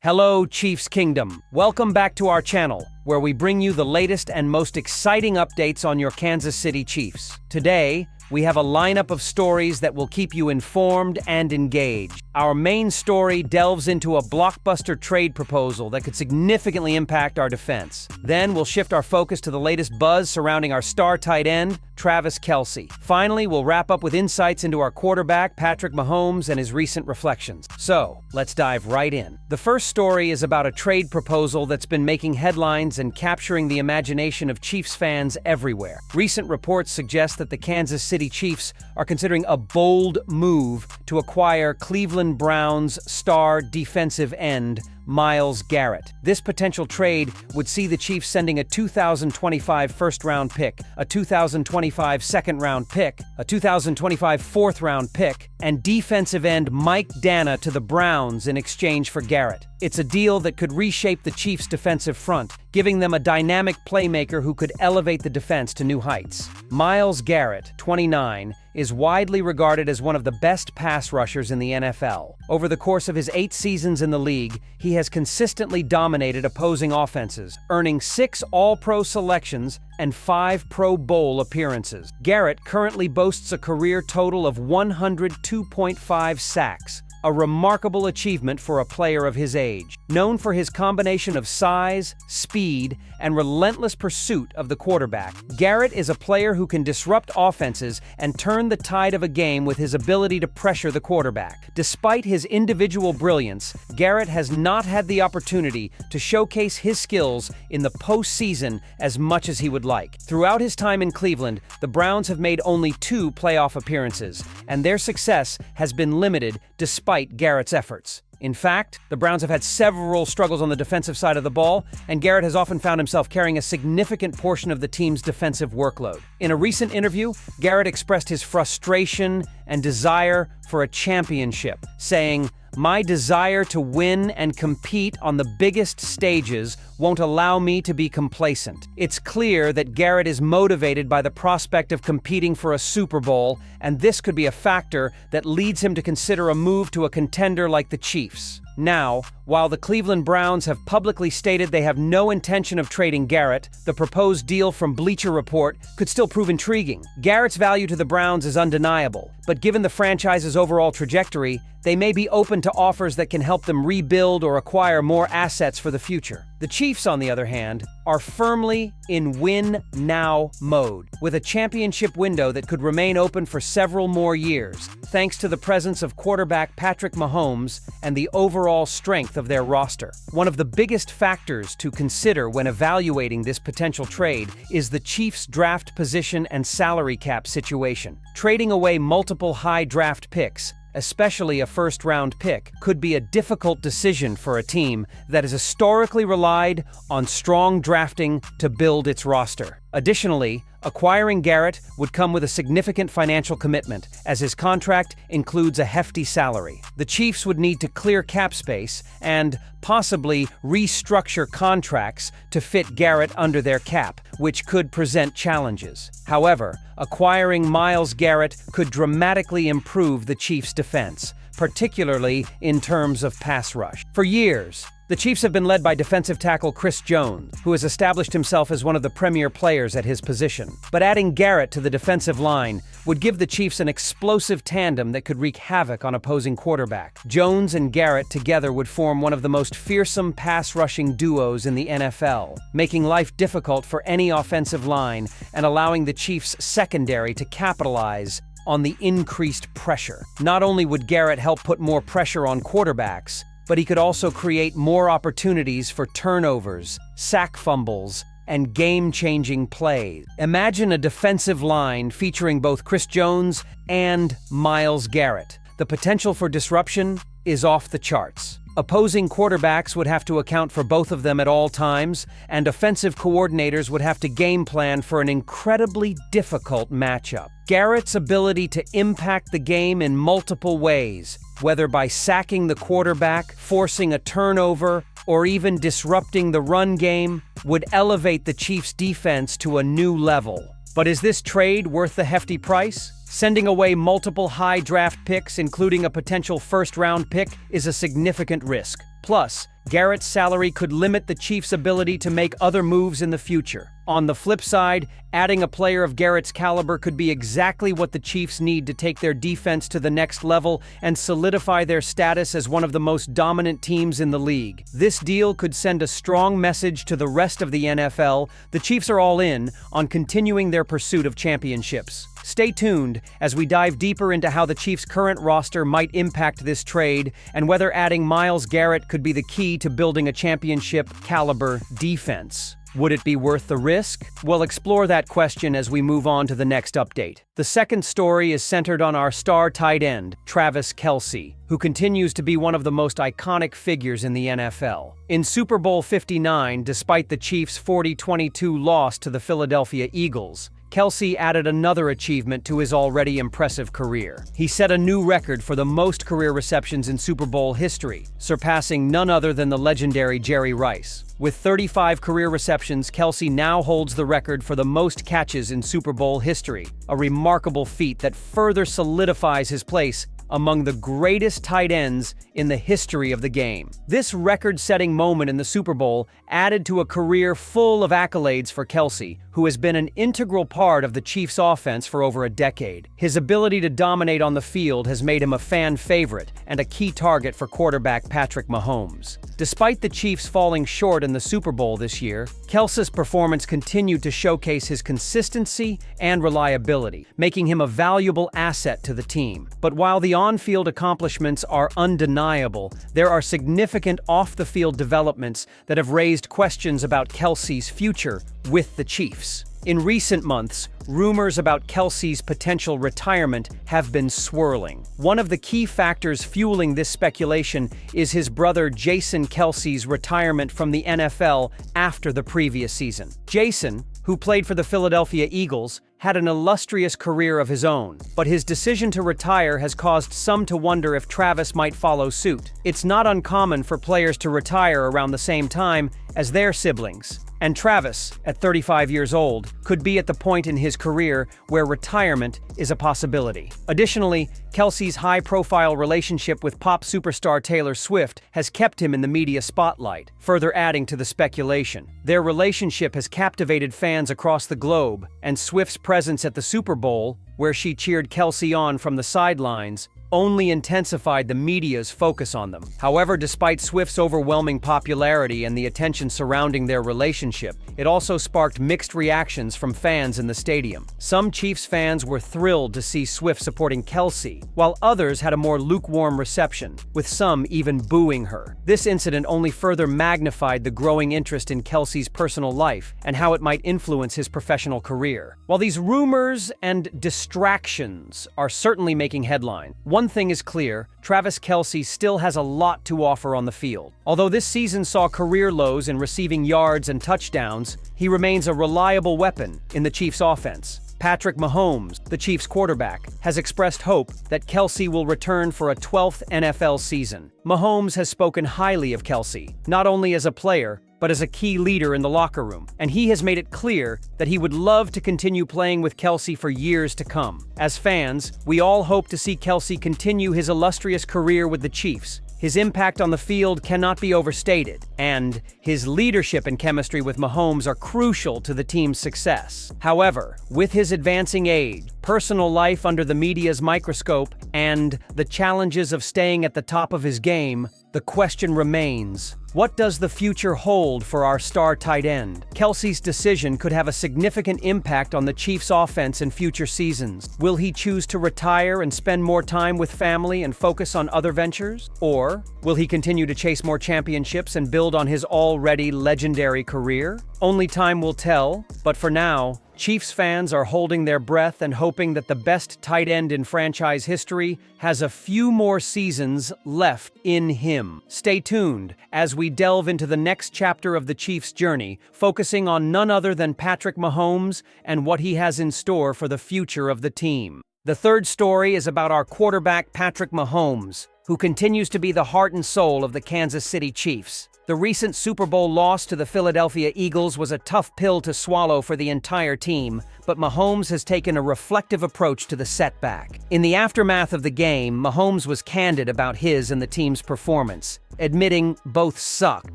Hello, Chiefs Kingdom. Welcome back to our channel, where we bring you the latest and most exciting updates on your Kansas City Chiefs. Today, we have a lineup of stories that will keep you informed and engaged. Our main story delves into a blockbuster trade proposal that could significantly impact our defense. Then we'll shift our focus to the latest buzz surrounding our star tight end, Travis Kelce. Finally, we'll wrap up with insights into our quarterback, Patrick Mahomes, and his recent reflections. So, let's dive right in. The first story is about a trade proposal that's been making headlines and capturing the imagination of Chiefs fans everywhere. Recent reports suggest that the Kansas City Chiefs are considering a bold move to acquire Cleveland Browns star defensive end Myles Garrett. This potential trade would see the Chiefs sending a 2025 first-round pick, a 2025 second-round pick, a 2025 fourth-round pick, and defensive end Mike Dana to the Browns in exchange for Garrett. It's a deal that could reshape the Chiefs' defensive front, giving them a dynamic playmaker who could elevate the defense to new heights. Myles Garrett, 29, is widely regarded as one of the best pass rushers in the NFL. Over the course of his 8 seasons in the league, he has consistently dominated opposing offenses, earning 6 All-Pro selections and 5 Pro Bowl appearances. Garrett currently boasts a career total of 102.5 sacks, a remarkable achievement for a player of his age. Known for his combination of size, speed, and relentless pursuit of the quarterback, Garrett is a player who can disrupt offenses and turn the tide of a game with his ability to pressure the quarterback. Despite his individual brilliance, Garrett has not had the opportunity to showcase his skills in the postseason as much as he would like. Throughout his time in Cleveland, the Browns have made only 2 playoff appearances, and their success has been limited despite Garrett's efforts. In fact, the Browns have had several struggles on the defensive side of the ball, and Garrett has often found himself carrying a significant portion of the team's defensive workload. In a recent interview, Garrett expressed his frustration and desire for a championship, saying, "My desire to win and compete on the biggest stages won't allow me to be complacent." It's clear that Garrett is motivated by the prospect of competing for a Super Bowl, and this could be a factor that leads him to consider a move to a contender like the Chiefs. Now, while the Cleveland Browns have publicly stated they have no intention of trading Garrett, the proposed deal from Bleacher Report could still prove intriguing. Garrett's value to the Browns is undeniable, but given the franchise's overall trajectory, they may be open to offers that can help them rebuild or acquire more assets for the future. The Chiefs, on the other hand, are firmly in win-now mode, with a championship window that could remain open for several more years, thanks to the presence of quarterback Patrick Mahomes and the overall strength of their roster. One of the biggest factors to consider when evaluating this potential trade is the Chiefs' draft position and salary cap situation. Trading away multiple high draft picks, especially a first-round pick, could be a difficult decision for a team that has historically relied on strong drafting to build its roster. Additionally, acquiring Garrett would come with a significant financial commitment, as his contract includes a hefty salary. The Chiefs would need to clear cap space and possibly restructure contracts to fit Garrett under their cap, which could present challenges. However, acquiring Myles Garrett could dramatically improve the Chiefs' defense, particularly in terms of pass rush. For years, the Chiefs have been led by defensive tackle Chris Jones, who has established himself as one of the premier players at his position. But adding Garrett to the defensive line would give the Chiefs an explosive tandem that could wreak havoc on opposing quarterbacks. Jones and Garrett together would form one of the most fearsome pass-rushing duos in the NFL, making life difficult for any offensive line and allowing the Chiefs' secondary to capitalize on the increased pressure. Not only would Garrett help put more pressure on quarterbacks, but he could also create more opportunities for turnovers, sack fumbles, and game-changing plays. Imagine a defensive line featuring both Chris Jones and Myles Garrett. The potential for disruption is off the charts. Opposing quarterbacks would have to account for both of them at all times, and offensive coordinators would have to game plan for an incredibly difficult matchup. Garrett's ability to impact the game in multiple ways, whether by sacking the quarterback, forcing a turnover, or even disrupting the run game, would elevate the Chiefs' defense to a new level. But is this trade worth the hefty price? Sending away multiple high draft picks, including a potential first-round pick, is a significant risk. Plus, Garrett's salary could limit the Chiefs' ability to make other moves in the future. On the flip side, adding a player of Garrett's caliber could be exactly what the Chiefs need to take their defense to the next level and solidify their status as one of the most dominant teams in the league. This deal could send a strong message to the rest of the NFL. The Chiefs are all in on continuing their pursuit of championships. Stay tuned as we dive deeper into how the Chiefs' current roster might impact this trade and whether adding Myles Garrett could be the key to building a championship-caliber defense. Would it be worth the risk? We'll explore that question as we move on to the next update. The second story is centered on our star tight end, Travis Kelce, who continues to be one of the most iconic figures in the NFL. In Super Bowl 59, despite the Chiefs' 40-22 loss to the Philadelphia Eagles, Kelce added another achievement to his already impressive career. He set a new record for the most career receptions in Super Bowl history, surpassing none other than the legendary Jerry Rice. With 35 career receptions, Kelce now holds the record for the most catches in Super Bowl history, a remarkable feat that further solidifies his place among the greatest tight ends in the history of the game. This record-setting moment in the Super Bowl added to a career full of accolades for Kelce, who has been an integral part of the Chiefs' offense for over a decade. His ability to dominate on the field has made him a fan favorite and a key target for quarterback Patrick Mahomes. Despite the Chiefs falling short in the Super Bowl this year, Kelce's performance continued to showcase his consistency and reliability, making him a valuable asset to the team. But while the on-field accomplishments are undeniable, there are significant off-the-field developments that have raised questions about Kelce's future with the Chiefs. In recent months, rumors about Kelce's potential retirement have been swirling. One of the key factors fueling this speculation is his brother Jason Kelce's retirement from the NFL after the previous season. Jason, who played for the Philadelphia Eagles, had an illustrious career of his own, but his decision to retire has caused some to wonder if Travis might follow suit. It's not uncommon for players to retire around the same time as their siblings. And Travis, at 35 years old, could be at the point in his career where retirement is a possibility. Additionally, Kelce's high-profile relationship with pop superstar Taylor Swift has kept him in the media spotlight, further adding to the speculation. Their relationship has captivated fans across the globe, and Swift's presence at the Super Bowl, where she cheered Kelce on from the sidelines, only intensified the media's focus on them. However, despite Swift's overwhelming popularity and the attention surrounding their relationship, it also sparked mixed reactions from fans in the stadium. Some Chiefs fans were thrilled to see Swift supporting Kelce, while others had a more lukewarm reception, with some even booing her. This incident only further magnified the growing interest in Kelce's personal life and how it might influence his professional career. While these rumors and distractions are certainly making headlines, one thing is clear: Travis Kelce still has a lot to offer on the field. Although this season saw career lows in receiving yards and touchdowns, he remains a reliable weapon in the Chiefs' offense. Patrick Mahomes, the Chiefs' quarterback, has expressed hope that Kelce will return for a 12th NFL season. Mahomes has spoken highly of Kelce, not only as a player, but as a key leader in the locker room, and he has made it clear that he would love to continue playing with Kelce for years to come. As fans, we all hope to see Kelce continue his illustrious career with the Chiefs. His impact on the field cannot be overstated, and his leadership and chemistry with Mahomes are crucial to the team's success. However, with his advancing age, personal life under the media's microscope, and the challenges of staying at the top of his game, the question remains: what does the future hold for our star tight end? Kelce's decision could have a significant impact on the Chiefs' offense in future seasons. Will he choose to retire and spend more time with family and focus on other ventures? Or will he continue to chase more championships and build on his already legendary career? Only time will tell, but for now, Chiefs fans are holding their breath and hoping that the best tight end in franchise history has a few more seasons left in him. Stay tuned as we delve into the next chapter of the Chiefs' journey, focusing on none other than Patrick Mahomes and what he has in store for the future of the team. The third story is about our quarterback Patrick Mahomes, who continues to be the heart and soul of the Kansas City Chiefs. The recent Super Bowl loss to the Philadelphia Eagles was a tough pill to swallow for the entire team, but Mahomes has taken a reflective approach to the setback. In the aftermath of the game, Mahomes was candid about his and the team's performance, admitting both sucked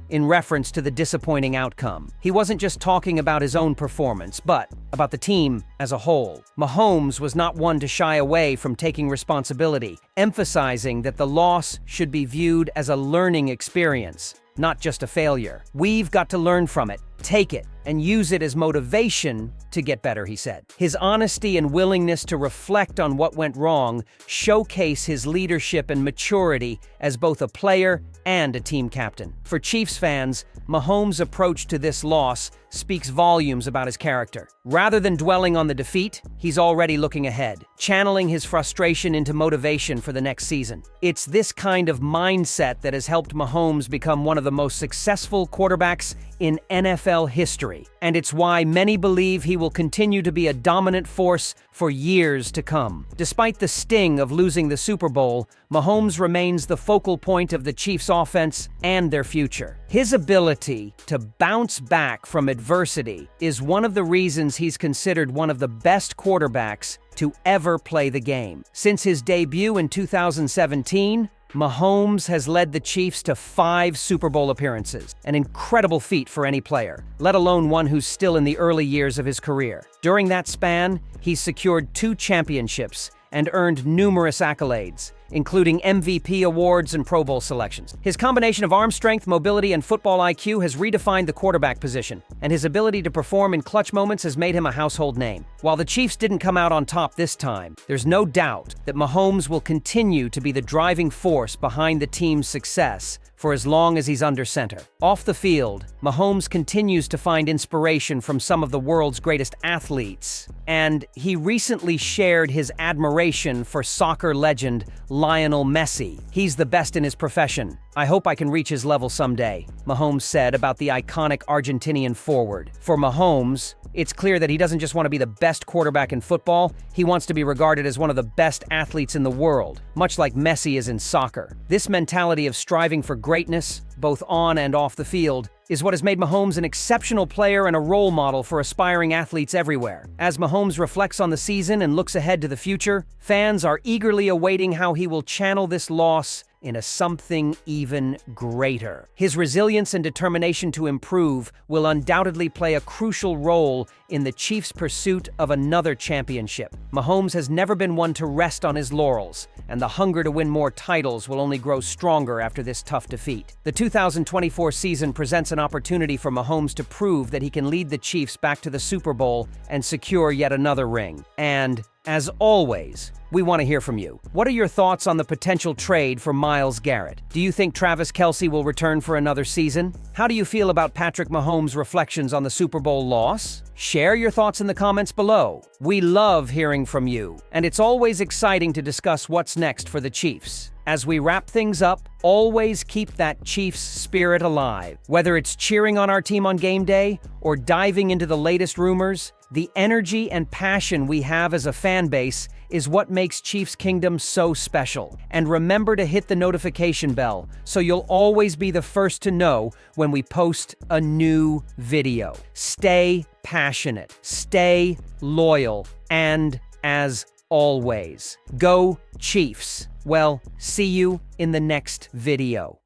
in reference to the disappointing outcome. He wasn't just talking about his own performance, but about the team as a whole. Mahomes was not one to shy away from taking responsibility, emphasizing that the loss should be viewed as a learning experience, not just a failure. We've got to learn from it, take it, and use it as motivation to get better, he said. His honesty and willingness to reflect on what went wrong showcase his leadership and maturity as both a player and a team captain. For Chiefs fans, Mahomes' approach to this loss speaks volumes about his character. Rather than dwelling on the defeat, he's already looking ahead, channeling his frustration into motivation for the next season. It's this kind of mindset that has helped Mahomes become one of the most successful quarterbacks in NFL history, and it's why many believe he will continue to be a dominant force for years to come. Despite the sting of losing the Super Bowl, Mahomes remains the focal point of the Chiefs' offense and their future. His ability to bounce back from adversity is one of the reasons he's considered one of the best quarterbacks to ever play the game. Since his debut in 2017, Mahomes has led the Chiefs to 5 Super Bowl appearances, an incredible feat for any player, let alone one who's still in the early years of his career. During that span, he's secured 2 championships and earned numerous accolades, including MVP awards and Pro Bowl selections. His combination of arm strength, mobility, and football IQ has redefined the quarterback position, and his ability to perform in clutch moments has made him a household name. While the Chiefs didn't come out on top this time, there's no doubt that Mahomes will continue to be the driving force behind the team's success for as long as he's under center. Off the field, Mahomes continues to find inspiration from some of the world's greatest athletes, and he recently shared his admiration for soccer legend Lionel Messi. "He's the best in his profession. I hope I can reach his level someday," Mahomes said about the iconic Argentinian forward. For Mahomes, it's clear that he doesn't just want to be the best quarterback in football, he wants to be regarded as one of the best athletes in the world, much like Messi is in soccer. This mentality of striving for greatness, both on and off the field, is what has made Mahomes an exceptional player and a role model for aspiring athletes everywhere. As Mahomes reflects on the season and looks ahead to the future, fans are eagerly awaiting how he will channel this loss into something even greater. His resilience and determination to improve will undoubtedly play a crucial role in the Chiefs' pursuit of another championship. Mahomes has never been one to rest on his laurels, and the hunger to win more titles will only grow stronger after this tough defeat. The 2024 season presents an opportunity for Mahomes to prove that he can lead the Chiefs back to the Super Bowl and secure yet another ring. And as always, we want to hear from you. What are your thoughts on the potential trade for Myles Garrett? Do you think Travis Kelce will return for another season? How do you feel about Patrick Mahomes' reflections on the Super Bowl loss? Share your thoughts in the comments below. We love hearing from you, and it's always exciting to discuss what's next for the Chiefs. As we wrap things up, always keep that Chiefs spirit alive. Whether it's cheering on our team on game day or diving into the latest rumors, the energy and passion we have as a fan base is what makes Chiefs Kingdom so special. And remember to hit the notification bell so you'll always be the first to know when we post a new video. Stay passionate, stay loyal, and as always, go Chiefs. Well, see you in the next video.